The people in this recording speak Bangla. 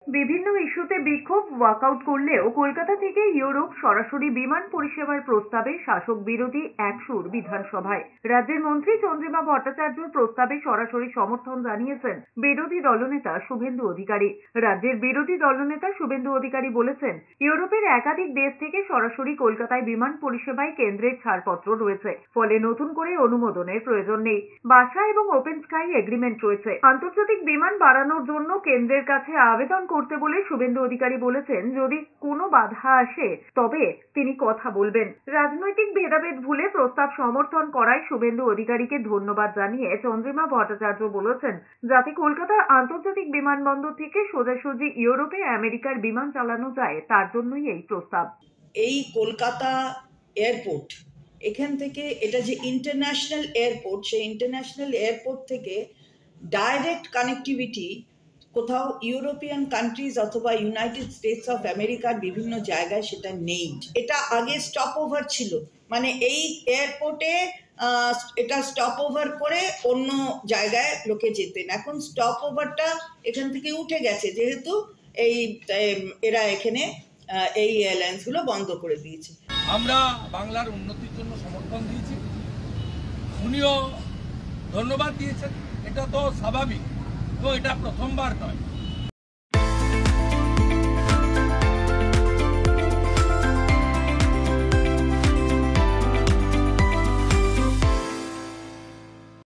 বিভিন্ন ইস্যুতে বিক্ষোভ ওয়াকআউট করলেও কলকাতা থেকে ইউরোপ সরাসরি বিমান পরিষেবার প্রস্তাবে শাসক বিরোধী একসুর বিধানসভায়। রাজ্যের মন্ত্রী চন্দ্রিমা ভট্টাচার্যর প্রস্তাবে সরাসরি সমর্থন জানিয়েছেন বিরোধী দলনেতা শুভেন্দু অধিকারী। রাজ্যের বিরোধী দলনেতা শুভেন্দু অধিকারী বলেছেন, ইউরোপের একাধিক দেশ থেকে সরাসরি কলকাতায় বিমান পরিষেবায় কেন্দ্রের ছাড়পত্র রয়েছে, ফলে নতুন করে অনুমোদনের প্রয়োজন নেই। বাসা এবং ওপেন স্কাই এগ্রিমেন্ট রয়েছে। আন্তর্জাতিক বিমান বাড়ানোর জন্য কেন্দ্রের কাছে আবেদন করতে বলে শুভেন্দু অধিকারী বলেছেন, যদি কোনো বাধা আসে তবে তিনি কথা বলবেন। রাজনৈতিক ভেদাভেদ ভুলে প্রস্তাব সমর্থন করায় শুভেন্দু অধিকারীকে ধন্যবাদ জানিয়ে চন্দ্রিমা ভট্টাচার্য বলেছেন, যাতে কলকাতার আন্তর্জাতিক বিমানবন্দর থেকে সোজাসুজি ইউরোপে আমেরিকার বিমান চালানো যায়, তার জন্যই এই প্রস্তাব। এই কলকাতা এয়ারপোর্ট, এখান থেকে এটা যে ইন্টারন্যাশনাল এয়ারপোর্ট, সেই ইন্টারন্যাশনাল এয়ারপোর্ট থেকে ডাইরেক্ট কানেক্টিভিটি কোথাও ইউরোপিয়ান কান্ট্রিজ অথবা ইউনাইটেড স্টেটস অফ আমেরিকার বিভিন্ন জায়গায় সেটা নেই। এটা আগে স্টপ ওভার ছিল, মানে এই এয়ারপোর্টে এটা স্টপ ওভার করে অন্য জায়গায় লোকে যেতেন। এখন স্টপ ওভারটা এখান থেকে উঠে গেছে, যেহেতু এই এরা এখানে এই এয়ারলাইন্সগুলো বন্ধ করে দিয়েছে। আমরা বাংলার উন্নতির জন্য সমর্থন দিয়েছি, উনিও ধন্যবাদ দিয়েছেন। এটা তো স্বাভাবিক, তো এটা প্রথমবার নয়।